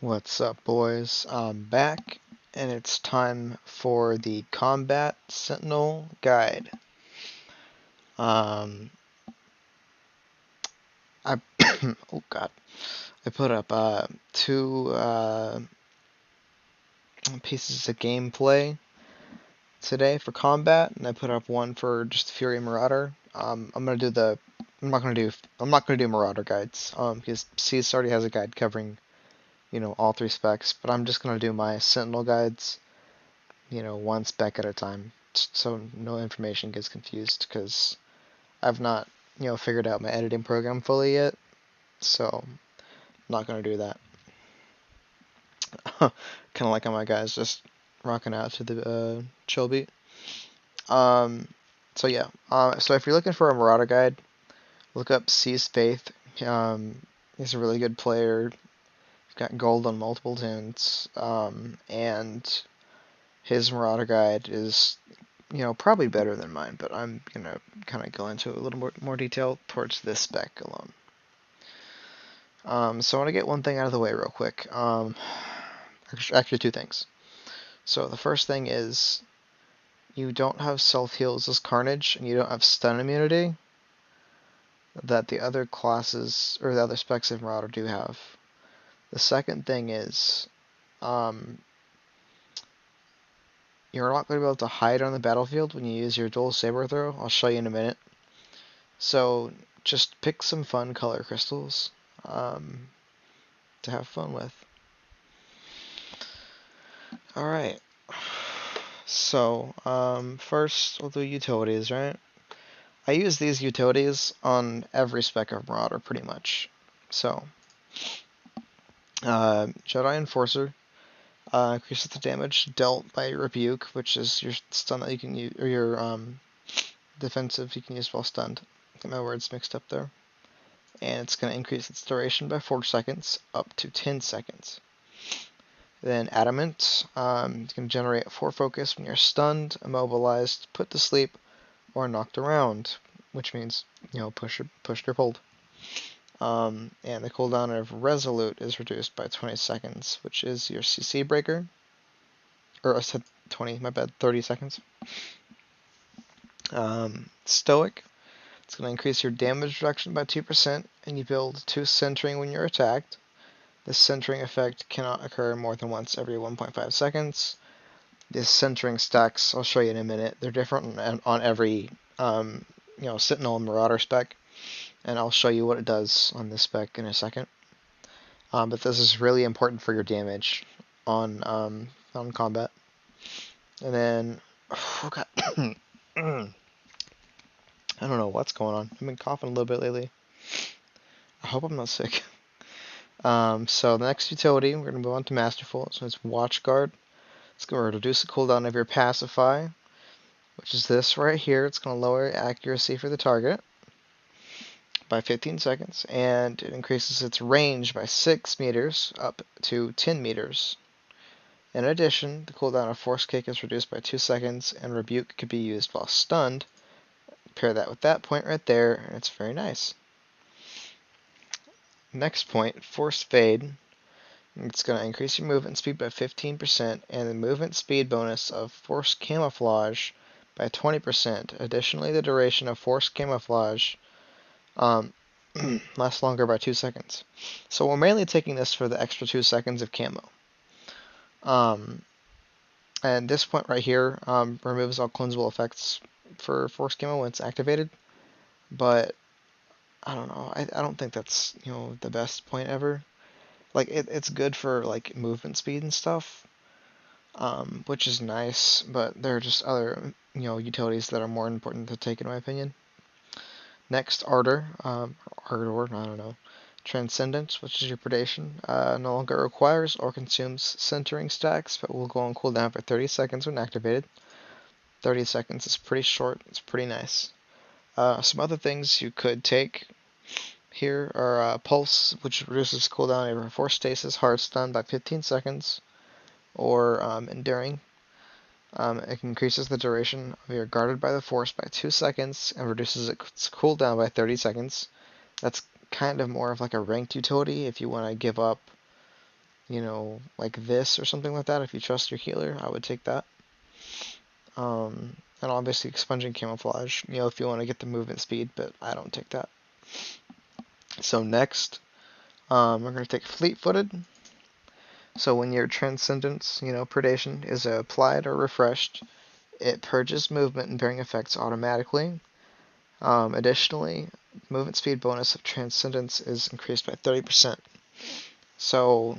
What's up, boys? I'm back, and it's time for the Combat Sentinel Guide. I oh god, I put up two pieces of gameplay today for combat, and I put up one for just Fury Marauder. I'm not gonna do Marauder guides, because CS already has a guide covering, all three specs. But I'm just gonna do my Sentinel guides, one spec at a time, so no information gets confused, because I've not, figured out my editing program fully yet, so I'm not going to do that. Kind of like how my guys just rocking out to the chill beat. So yeah, so if you're looking for a Marauder guide, look up Seas Faith. He's a really good player. He's got gold on multiple tunes, and his Marauder guide is, probably better than mine, but I'm gonna kind of go into a little more detail towards this spec alone. So I want to get one thing out of the way real quick. Actually, two things. So the first thing is you don't have self-heals as Carnage, and you don't have stun immunity that the other classes or the other specs of Marauder do have. The second thing is you're not going to be able to hide on the battlefield when you use your dual saber throw. I'll show you in a minute. So just pick some fun color crystals to have fun with. Alright. So, first we'll do utilities, right? I use these utilities on every spec of Marauder, pretty much. So, Jedi Enforcer increases the damage dealt by Rebuke, which is your stun that you can use, or your defensive you can use while stunned. Get my words mixed up there. And it's going to increase its duration by 4 seconds, up to 10 seconds. Then Adamant, it's going to generate 4 focus when you're stunned, immobilized, put to sleep, or knocked around, which means, pushed or pulled. And the cooldown of Resolute is reduced by 20 seconds, which is your CC breaker. Or I said 20, my bad, 30 seconds. Stoic, it's going to increase your damage reduction by 2%, and you build 2 centering when you're attacked. This centering effect cannot occur more than once every 1.5 seconds. This centering stacks, I'll show you in a minute. They're different on every, Sentinel and Marauder spec, and I'll show you what it does on this spec in a second. But this is really important for your damage on combat. And then, oh god, I don't know what's going on. I've been coughing a little bit lately. I hope I'm not sick. So the next utility, we're going to move on to Masterful. So it's Watchguard. It's going to reduce the cooldown of your Pacify, which is this right here. It's going to lower accuracy for the target by 15 seconds, and it increases its range by 6 meters up to 10 meters. In addition, the cooldown of Force Kick is reduced by 2 seconds, and Rebuke could be used while stunned. Pair that with that point right there, and it's very nice. Next point, Force Fade. It's going to increase your movement speed by 15%, and the movement speed bonus of Force Camouflage by 20%. Additionally, the duration of Force Camouflage lasts longer by 2 seconds. So we're mainly taking this for the extra 2 seconds of camo. And this point right here removes all cleansable effects for Force Camo when it's activated. But I don't know. I don't think that's the best point ever. Like it's good for like movement speed and stuff, which is nice. But there are just other utilities that are more important to take in my opinion. Next, Ardor, I don't know. Transcendence, which is your predation, no longer requires or consumes centering stacks, but will go on cooldown for 30 seconds when activated. 30 seconds is pretty short. It's pretty nice. Some other things you could take here are Pulse, which reduces cooldown over Force Stasis, Hard Stun by 15 seconds, or Enduring. It increases the duration of your Guarded by the Force by 2 seconds and reduces its cooldown by 30 seconds. That's kind of more of like a ranked utility if you want to give up like this or something like that. If you trust your healer, I would take that. And obviously expunging camouflage, if you want to get the movement speed, but I don't take that. So next, we're going to take fleet-footed. So when your Transcendence, predation is applied or refreshed, it purges movement and bearing effects automatically. Additionally, movement speed bonus of Transcendence is increased by 30%. So,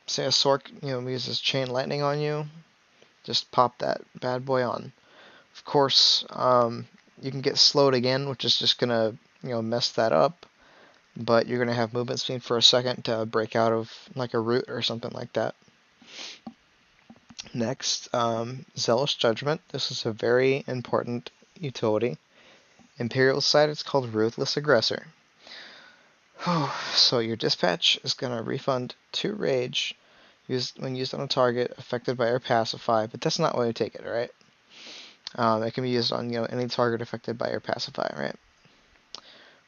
say a Sork, uses Chain Lightning on you, just pop that bad boy on. Of course, you can get slowed again, which is just gonna, mess that up. But you're gonna have movement speed for a second to break out of like a root or something like that. Next, Zealous Judgement. This is a very important utility. Imperial side, it's called Ruthless Aggressor. So your dispatch is going to refund 2 rage when used on a target affected by your pacify, but that's not why you take it, right? It can be used on any target affected by your pacify, right?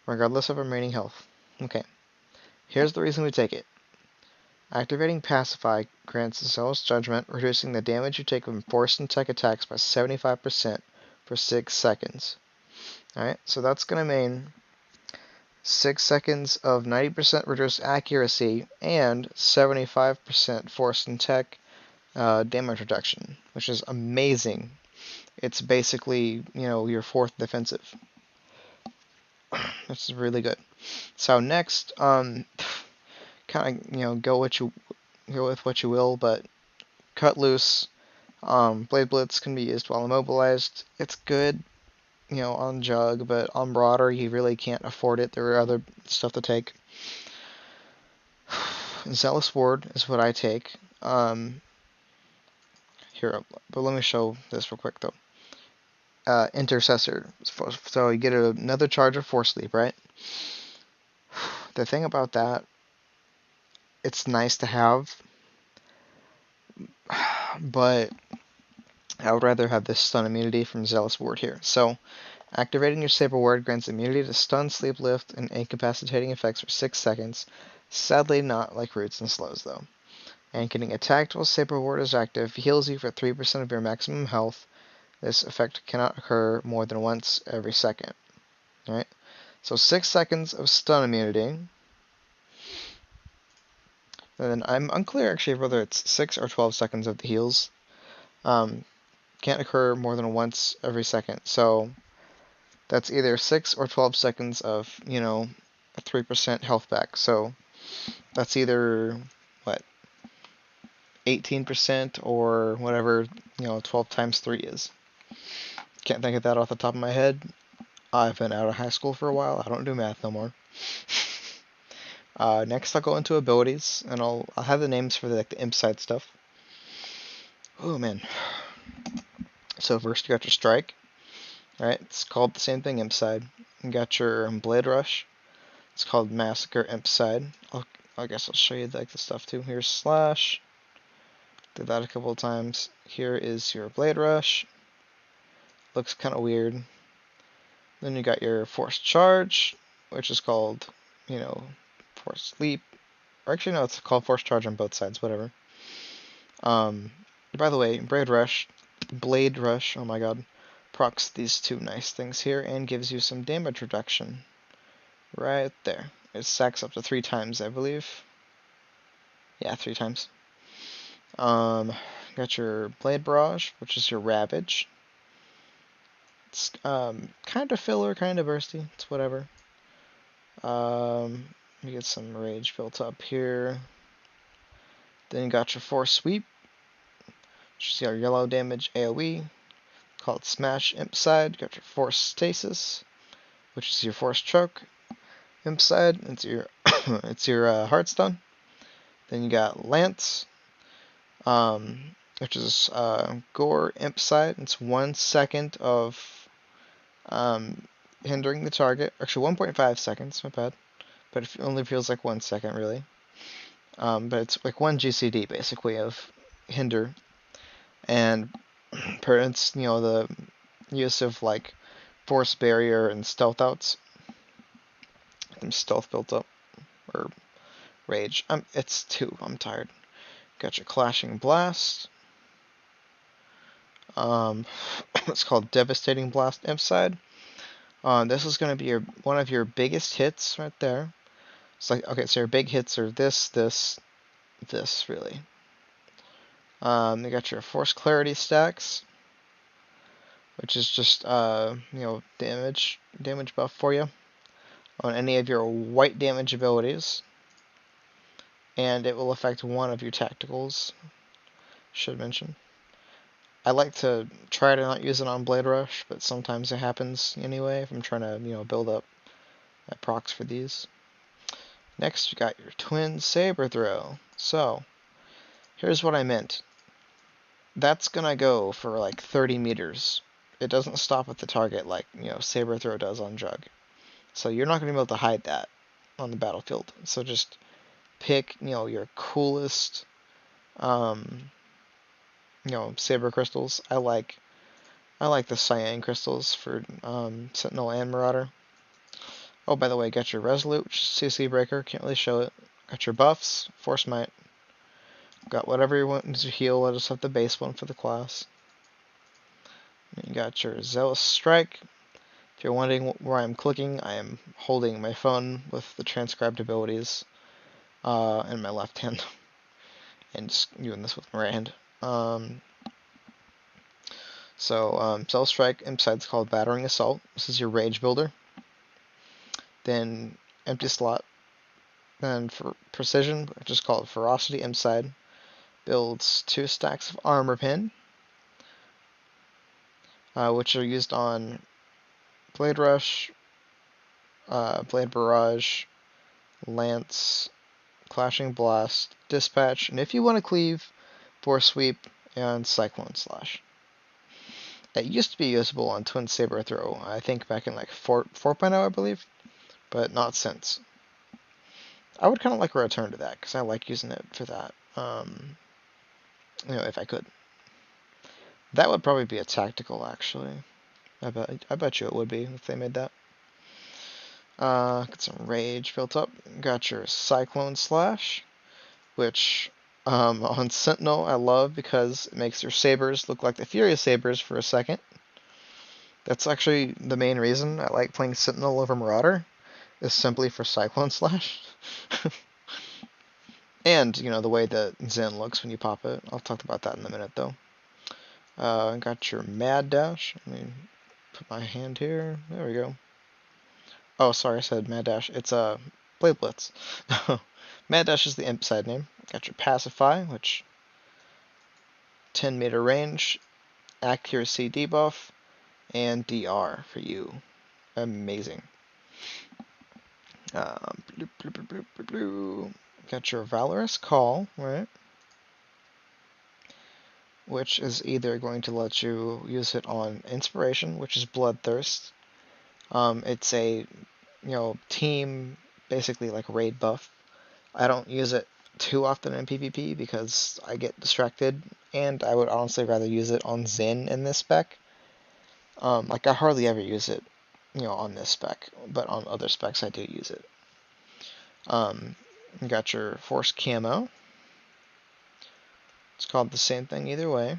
Regardless of remaining health. Okay. Here's the reason we take it. Activating pacify grants Zealous Judgement, reducing the damage you take from forced and tech attacks by 75% for 6 seconds. Alright, so that's going to mean 6 seconds of 90% reduced accuracy and 75% force and tech damage reduction, which is amazing. It's basically, your 4th defensive. This is really good. So next, kind of, go with what you will, but Cut Loose, Blade Blitz can be used while immobilized. It's good, on Jug, but on Marauder, you really can't afford it. There are other stuff to take. Zealous Ward is what I take. Here, but let me show this real quick, though. Intercessor. So you get another charge of Force Leap, right? The thing about that, it's nice to have, but I would rather have this stun immunity from Zealous Ward here. So, activating your Saber Ward grants immunity to stun, sleep, lift, and incapacitating effects for 6 seconds. Sadly, not like roots and slows, though. And getting attacked while Saber Ward is active heals you for 3% of your maximum health. This effect cannot occur more than once every second. Alright? So 6 seconds of stun immunity. And then I'm unclear actually whether it's 6 or 12 seconds of the heals. Can't occur more than once every second. So that's either 6 or 12 seconds of, a 3% health back. So that's either, 18% or whatever, 12 times 3 is. Can't think of that off the top of my head. I've been out of high school for a while. I don't do math no more. Next, I'll go into abilities, and I'll have the names for the imp side stuff. Oh, man. So first, you got your strike. Alright, it's called the same thing, imp side. You got your blade rush. It's called massacre, imp side. I guess I'll show you the stuff too. Here's slash. Did that a couple of times. Here is your blade rush. Looks kind of weird. Then you got your force charge, which is called, force leap. Or actually, no, it's called force charge on both sides, whatever. By the way, blade rush, oh my god, procs these 2 nice things here and gives you some damage reduction. Right there. It stacks up to 3 times, I believe. Yeah, 3 times. Got your blade barrage, which is your ravage. It's kind of filler, kind of bursty. It's whatever. Let me get some rage built up here. Then you got your force sweep, which is your yellow damage AoE, called smash imp side. Got your force stasis, which is your force choke. Imp side, it's your it's your heart stun. Then you got lance, which is gore imp side. It's 1 second of hindering the target. Actually, 1.5 seconds. My bad. But it only feels like 1 second, really. But it's like 1 GCD, basically, of hinder. And it's, the use of, force barrier and stealth outs. Them stealth built up. Or Rage. It's 2. I'm tired. Got your Clashing Blast. It's called Devastating Blast Imp side. This is going to be one of your biggest hits right there. It's like, okay, so your big hits are this, really. You got your Force Clarity stacks, which is just, damage buff for you on any of your white damage abilities. And it will affect one of your tacticals, should mention. I like to try to not use it on Blade Rush, but sometimes it happens anyway if I'm trying to, build up my procs for these. Next, you got your Twin Saber Throw. So, here's what I meant. That's gonna go for like 30 meters. It doesn't stop at the target like, Saber Throw does on Jug. So you're not gonna be able to hide that on the battlefield. So just pick, your coolest, saber crystals. I like the cyan crystals for Sentinel and Marauder. Oh, by the way, got your Resolute, which is CC Breaker. Can't really show it. Got your buffs, Force Might. Got whatever you want to heal. I just have the base one for the class. And you got your Zealous Strike. If you're wondering where I'm clicking, I am holding my phone with the transcribed abilities in my left hand. And just doing this with my right hand. Zealous Strike, imp side's called Battering Assault. This is your Rage builder. Then Empty Slot. Then for Precision, which is called Ferocity, imp side. Builds 2 stacks of Armor Pin, which are used on Blade Rush, Blade Barrage, Lance, Clashing Blast, Dispatch, and if you want to cleave, Force Sweep, and Cyclone Slash. It used to be usable on Twin Saber Throw, I think back in like 4.0, I believe, but not since. I would kind of like a return to that, because I like using it for that, if I could. That would probably be a tactical, actually. I bet you it would be if they made that. Got some Rage built up. Got your Cyclone Slash, which on Sentinel I love because it makes your sabers look like the Furious Sabers for a second. That's actually the main reason I like playing Sentinel over Marauder, is simply for Cyclone Slash. And, the way that Zen looks when you pop it. I'll talk about that in a minute, though. Got your Mad Dash. Let me put my hand here. There we go. Oh, sorry, I said Mad Dash. It's Blade Blitz. Mad Dash is the imp side name. Got your Pacify, which 10-meter range, accuracy debuff, and DR for you. Amazing. Got your Valorous Call, right? Which is either going to let you use it on Inspiration, which is Bloodthirst. It's a, team, basically like raid buff. I don't use it too often in PvP because I get distracted, and I would honestly rather use it on Zen in this spec. I hardly ever use it, on this spec, but on other specs I do use it. You got your Force Camo. It's called the same thing either way.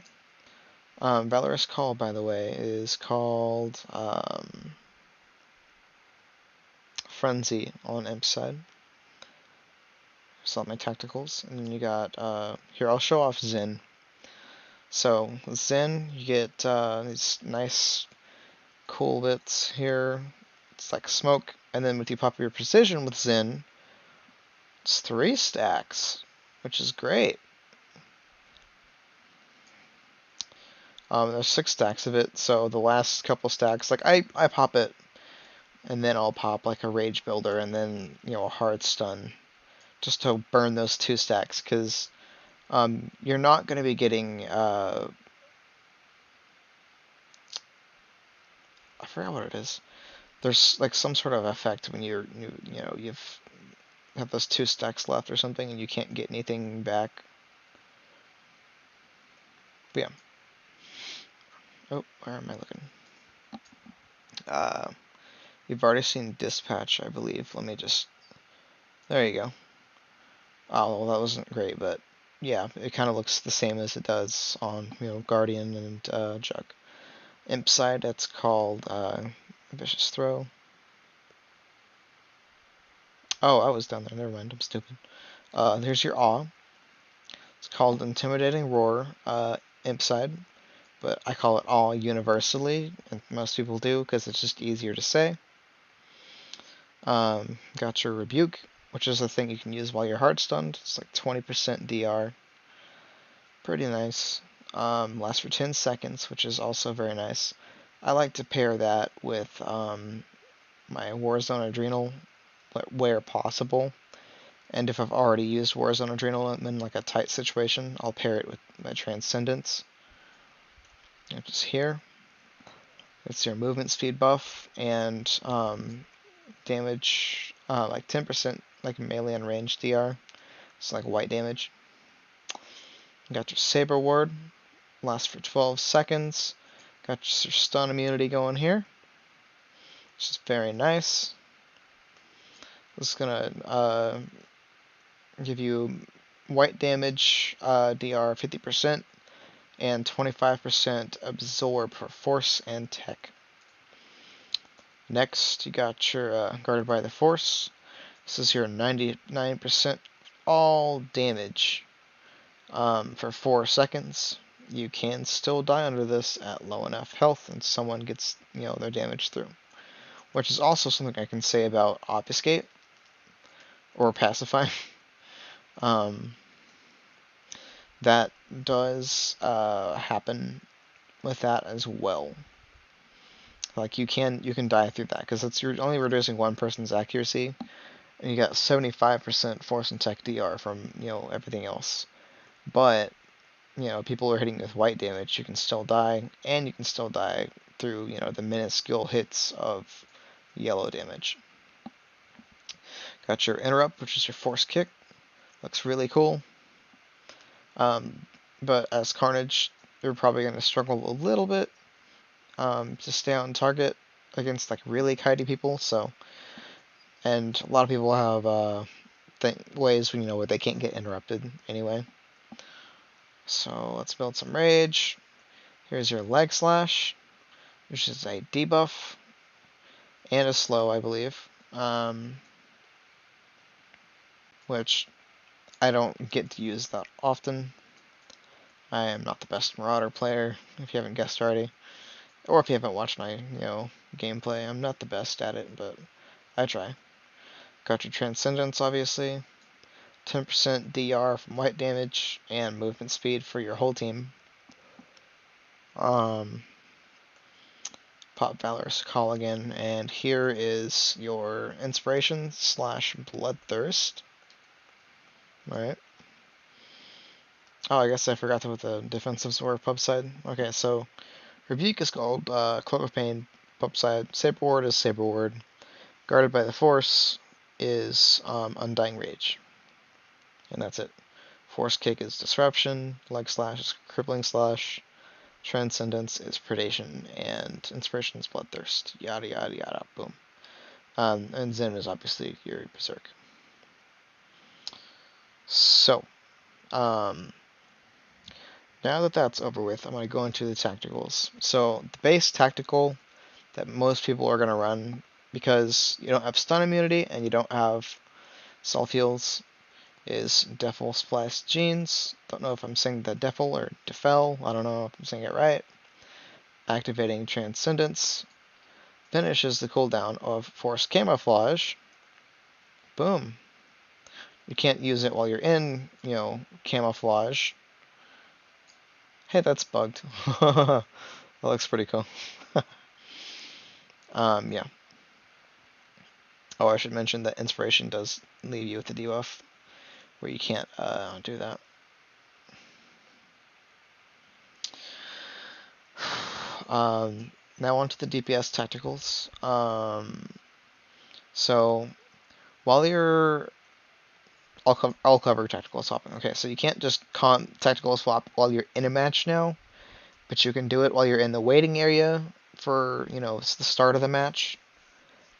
Valorous Call, by the way, is called Frenzy on imp side. Saw my tacticals, and then you got here. I'll show off Zen. So with Zen, you get these nice, cool bits here. It's like smoke, and then when you pop your Precision with Zen, it's 3 stacks, which is great. There's 6 stacks of it, so the last couple stacks, like I pop it, and then I'll pop like a Rage Builder, and then a Hard Stun, just to burn those 2 stacks, because you're not going to be getting I forgot what it is. There's like some sort of effect when you have those 2 stacks left or something, and you can't get anything back. But yeah. Oh, where am I looking? You've already seen Dispatch, I believe. Let me just... There you go. Oh, well, that wasn't great, but yeah, it kind of looks the same as it does on, Guardian and Jug. Imp side, that's called Vicious Throw. Oh, I was down there. Never mind. I'm stupid. There's your Awe. It's called Intimidating Roar, Imp side, but I call it Awe universally, and most people do because it's just easier to say. Got your Rebuke, which is a thing you can use while you're hard stunned. It's like 20% DR. Pretty nice. Lasts for 10 seconds, which is also very nice. I like to pair that with my Warzone Adrenal where possible. And if I've already used Warzone Adrenal in like a tight situation, I'll pair it with my Transcendence. Which is here. It's your movement speed buff and damage, like 10% like melee and range DR. It's like white damage. You got your Saber Ward, lasts for 12 seconds. Got your stun immunity going here, which is very nice. This is gonna give you white damage, DR 50%, and 25% absorb for force and tech. Next, you got your Guarded by the Force. This is your 99% all damage for 4 seconds. You can still die under this at low enough health and someone gets, their damage through. Which is also something I can say about Obfuscate or Pacify. That does happen with that as well. Like you can die through that because you're only reducing one person's accuracy, and you got 75% force and tech DR from everything else. But people are hitting with white damage, you can still die, and you can still die through the minuscule hits of yellow damage. Got your interrupt, which is your force kick. Looks really cool. But as Carnage, you're probably going to struggle a little bit to stay on target against like really kitey people. So, and a lot of people have ways where they can't get interrupted anyway. So let's build some rage. Here's your leg slash, which is a debuff and a slow, I believe. Which I don't get to use that often. I am not the best Marauder player, if you haven't guessed already. Or if you haven't watched my, gameplay, I'm not the best at it, but I try. Got your Transcendence, obviously. 10% DR from white damage, and movement speed for your whole team. Pop Valorous Call again, and here is your Inspiration / Bloodthirst. Alright. Oh, I guess I forgot to put the defensives were pub side. Okay, so Rebuke is called Cloak of Pain, pub side. Saber Ward is Saber Ward. Guarded by the Force is Undying Rage. And that's it. Force Kick is Disruption. Leg Slash is Crippling Slash. Transcendence is Predation. And Inspiration is Bloodthirst. Yada yada yada. Boom. And Zen is obviously your Berserk. So, now that that's over with, I'm going to go into the tacticals. So, the base tactical that most people are going to run, because you don't have stun immunity and you don't have self heals, is Defil Splice Jeans. Don't know if I'm saying the Defil or Defel. I don't know if I'm saying it right. Activating Transcendence. Finishes the cooldown of Force Camouflage. Boom. You can't use it while you're in, camouflage. Hey, that's bugged. That looks pretty cool. Yeah. Oh, I should mention that Inspiration does leave you with the debuff, where you can't do that. Now on to the DPS tacticals. So, while you're... I'll cover tactical swapping. Okay, so you can't just tactical swap while you're in a match now, but you can do it while you're in the waiting area for, the start of the match.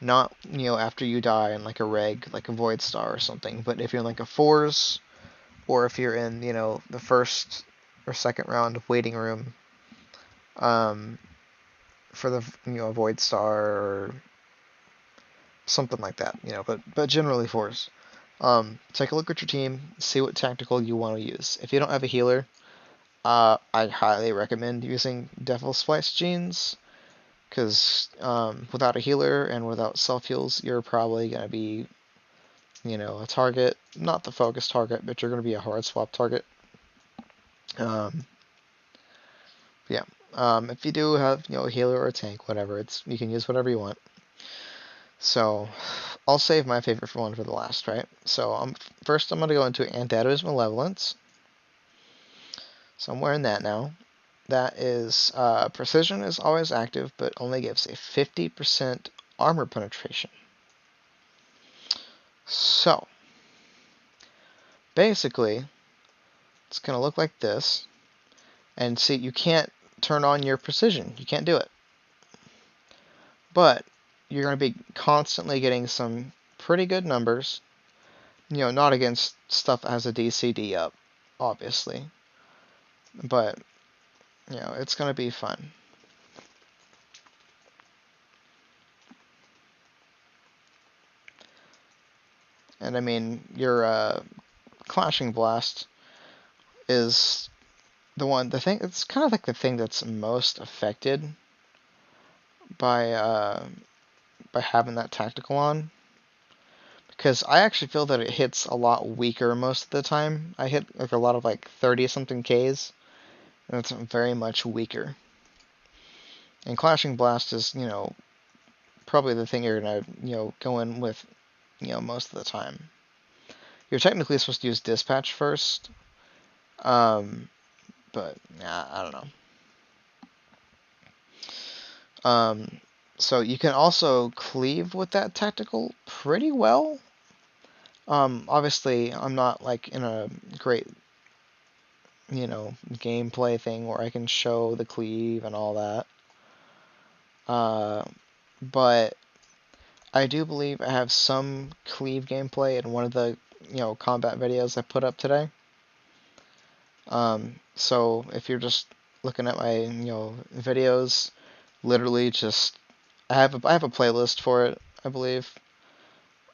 Not, after you die in like a reg, like a Void Star or something, but if you're in like a fours, or if you're in, the first or second round of waiting room, for the, Void Star or something like that, but generally fours. Take a look at your team, see what tactical you want to use. If you don't have a healer, I highly recommend using Devil Splice Genes, because without a healer and without self-heals, you're probably going to be, a target, not the focus target, but you're going to be a hard swap target. Yeah. If you do have, a healer or a tank, whatever, you can use whatever you want. So, I'll save my favorite one for the last, right? So, first I'm going to go into Antidote's Malevolence. So I'm wearing that now. That is, Precision is always active, but only gives a 50% armor penetration. So, basically, it's going to look like this. And see, you can't turn on your Precision. You can't do it. But, you're going to be constantly getting some pretty good numbers. Not against stuff that has a DCD up, obviously. But, it's going to be fun. And I mean, your Clashing Blast is the thing, it's kind of like the thing that's most affected by having that tactical on. Because I actually feel that it hits a lot weaker most of the time. I hit like a lot of like 30-something Ks, and it's very much weaker. And Clashing Blast is, probably the thing you're gonna, go in with, most of the time. You're technically supposed to use Dispatch first, but I don't know. So you can also cleave with that tactical pretty well. Obviously, I'm not like in a great, gameplay thing where I can show the cleave and all that. But I do believe I have some cleave gameplay in one of the, combat videos I put up today. So if you're just looking at my, videos, literally just I have a playlist for it, I believe.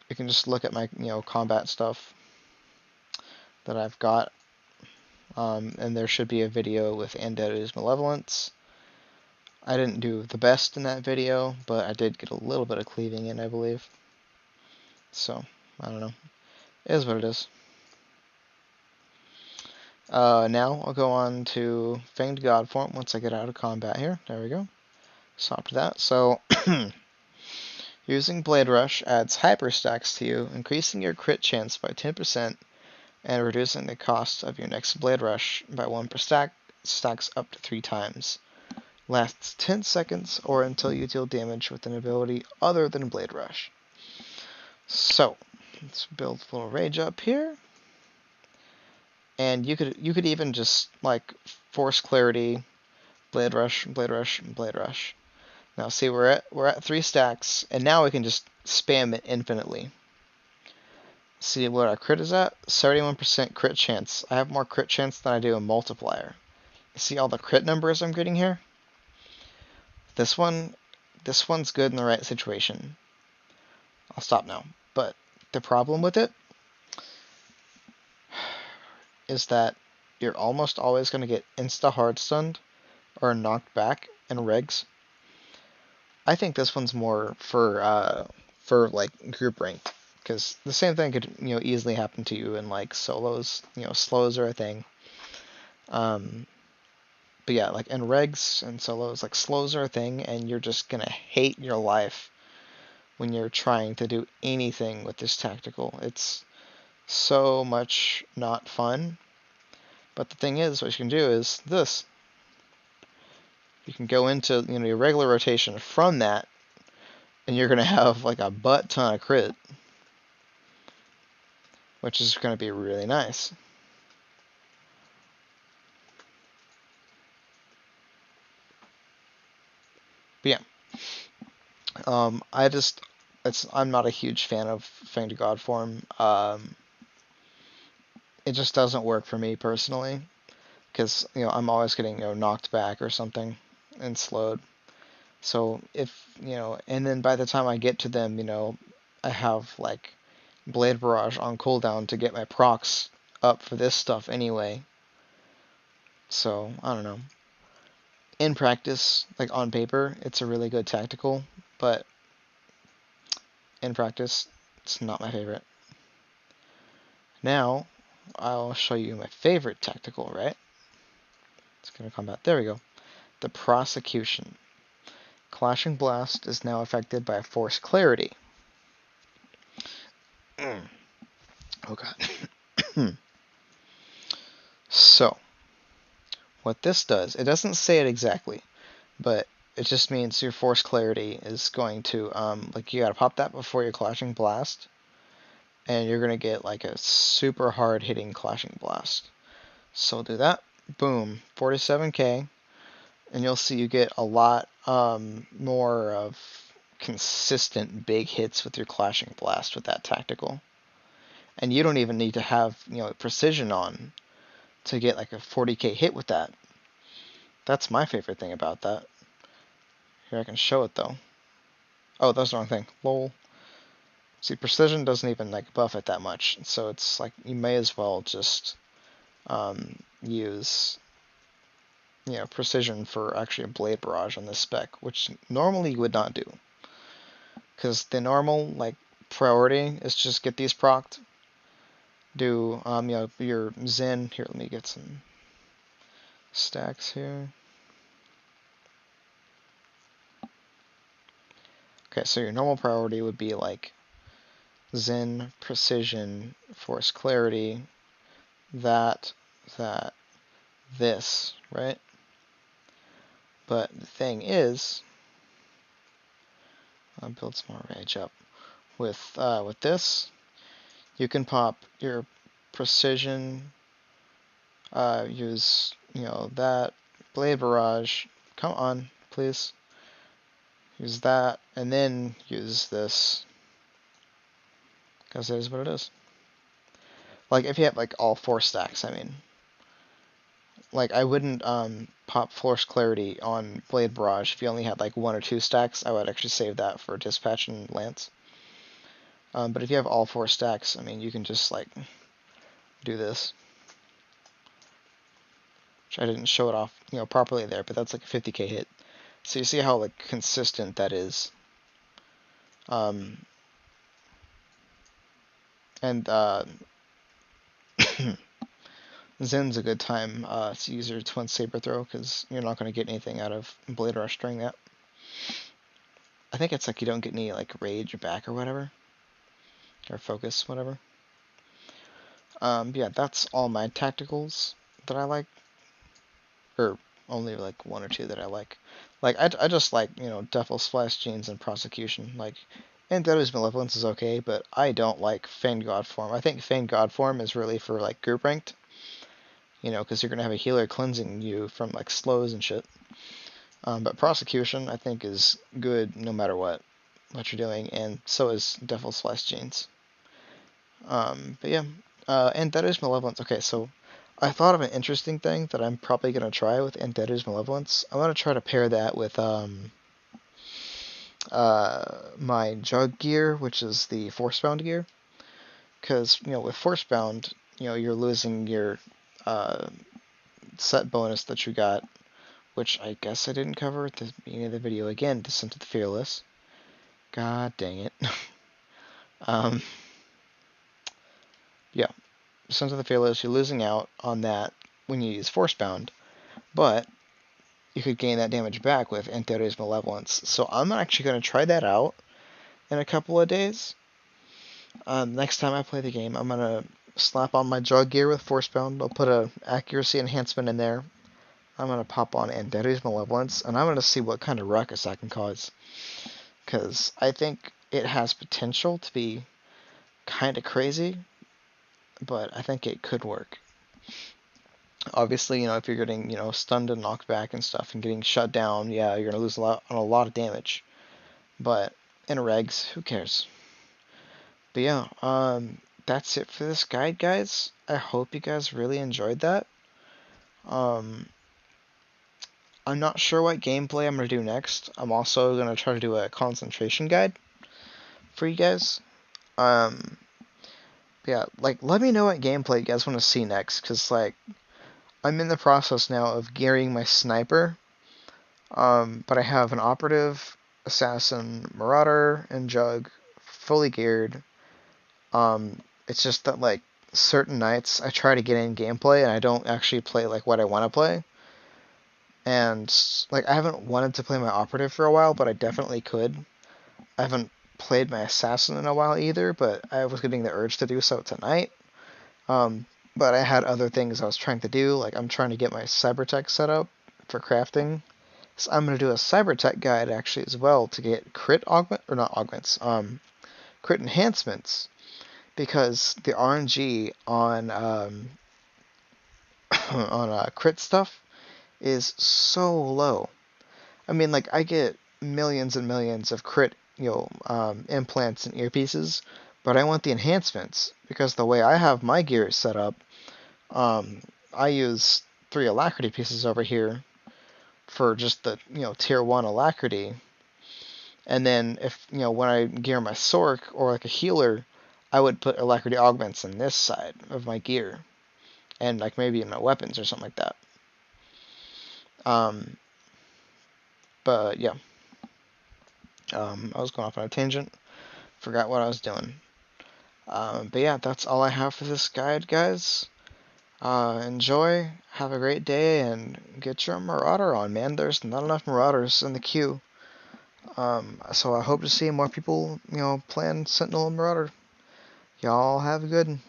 You can just look at my, combat stuff that I've got. And there should be a video with Untitled Malevolence. I didn't do the best in that video, but I did get a little bit of cleaving in, I believe. So, I don't know. It is what it is. Now I'll go on to Fanged God form once I get out of combat here. There we go. Stop to that. So, using Blade Rush adds hyper stacks to you, increasing your crit chance by 10% and reducing the cost of your next Blade Rush by 1 per stack, stacks up to 3 times. Lasts 10 seconds or until you deal damage with an ability other than Blade Rush. So, let's build a little rage up here. And you could even just like force clarity, Blade Rush, Blade Rush, Blade Rush. Now see, we're at 3 stacks, and now we can just spam it infinitely. See what our crit is at? 71% crit chance. I have more crit chance than I do a multiplier. You see all the crit numbers I'm getting here? This one's good in the right situation. I'll stop now. But the problem with it is that you're almost always going to get insta-hard stunned or knocked back in regs. I think this one's more for like group ranked, because the same thing could easily happen to you in like solos. Slows are a thing. But yeah, like in regs and solos, like slows are a thing, and you're just gonna hate your life when you're trying to do anything with this tactical. It's so much not fun. But the thing is, what you can do is this. You can go into your regular rotation from that, and you're gonna have like a butt ton of crit, which is gonna be really nice. But yeah, I just I'm not a huge fan of Fanged God form. It just doesn't work for me personally, because I'm always getting knocked back or something and slowed. So and then by the time I get to them, I have like Blade Barrage on cooldown to get my procs up for this stuff anyway. So I don't know. In practice, like on paper, it's a really good tactical, but in practice, it's not my favorite. Now, I'll show you my favorite tactical, right? It's going to combat. There we go. The Prosecution. Clashing Blast is now affected by Force Clarity. Oh god. So, what this does, it doesn't say it exactly, but it just means your Force Clarity is going to, like, you gotta pop that before your Clashing Blast, and you're gonna get, like, a super hard hitting Clashing Blast. So do that, boom, 47k, and you'll see you get a lot more of consistent big hits with your Clashing Blast with that tactical. And you don't even need to have, precision on to get like a 40k hit with that. That's my favorite thing about that. Here, I can show it though. Oh, that's the wrong thing. Lol. See, precision doesn't even like buff it that much, so it's like you may as well just use precision for actually a blade barrage on this spec, which normally you would not do, because the normal like priority is just get these procced. Do your Zen here. Let me get some stacks here. Okay, so your normal priority would be like Zen, Precision, Force Clarity, that, this, right? But the thing is, I'll build some more rage up. With this, you can pop your Precision, use, that, Blade Barrage, come on, please. Use that, and then use this, because it is what it is. Like, if you have, like, all 4 stacks, I mean. Like, I wouldn't pop Force Clarity on Blade Barrage if you only had, like, 1 or 2 stacks. I would actually save that for Dispatch and Lance. But if you have all 4 stacks, I mean, you can just, like, do this. Which I didn't show it off, properly there, but that's, like, a 50k hit. So you see how, like, consistent that is. And Zen's a good time to use your Twin Saber Throw, because you're not going to get anything out of Blade Rush during that. I think it's like you don't get any like rage or back or whatever. Or focus, whatever. Yeah, that's all my tacticals that I like. Or only like 1 or 2 that I like. Like, I just like, Devil Splash Jeans and Prosecution. Like, Antidote's Malevolence is okay, but I don't like Fanged God form. I think Fanged God form is really for like group ranked. Because you're going to have a healer cleansing you from like slows and shit. But Prosecution, I think, is good no matter what you're doing, and so is Devil Slice Jeans. But yeah, Antidote's Malevolence. Okay, so I thought of an interesting thing that I'm probably going to try with Antidote's Malevolence. I want to try to pair that with my Jug gear, which is the Forcebound gear. Because, with Forcebound, you're losing your set bonus that you got, which I guess I didn't cover at the beginning of the video again, Descent of the Fearless. God dang it. Yeah, Descent of the Fearless, you're losing out on that when you use Forcebound, but you could gain that damage back with Antidote's Malevolence. So I'm actually going to try that out in a couple of days. Next time I play the game, I'm going to slap on my Jug gear with Forcebound. I'll put an accuracy enhancement in there. I'm going to pop on Antidote's Malevolence, and I'm going to see what kind of ruckus I can cause. Because I think it has potential to be kind of crazy, but I think it could work. Obviously, if you're getting, stunned and knocked back and stuff and getting shut down, yeah, you're going to lose a lot of damage. But and regs, who cares? But yeah, that's it for this guide, guys. I hope you guys really enjoyed that. I'm not sure what gameplay I'm going to do next. I'm also going to try to do a concentration guide for you guys. Yeah, like, let me know what gameplay you guys want to see next, because, like, I'm in the process now of gearing my sniper, but I have an operative, assassin, marauder, and jug fully geared. It's just that, like, certain nights I try to get in gameplay and I don't actually play, like, what I want to play. And, like, I haven't wanted to play my operative for a while, but I definitely could. I haven't played my assassin in a while either, but I was getting the urge to do so tonight. But I had other things I was trying to do, like I'm trying to get my cybertech set up for crafting. So I'm going to do a cybertech guide actually as well to get crit crit enhancements, because the RNG on on crit stuff is so low. I mean, like, I get millions and millions of crit, implants and earpieces, but I want the enhancements, because the way I have my gear set up, I use 3 alacrity pieces over here for just the, tier 1 alacrity. And then if, when I gear my Sork or like a healer, I would put alacrity augments in this side of my gear. And like maybe in my weapons or something like that. But yeah. I was going off on a tangent. Forgot what I was doing. But yeah, that's all I have for this guide, guys. Enjoy, have a great day, and get your Marauder on, man. There's not enough Marauders in the queue. So I hope to see more people, playing Sentinel and Marauder. Y'all have a good one.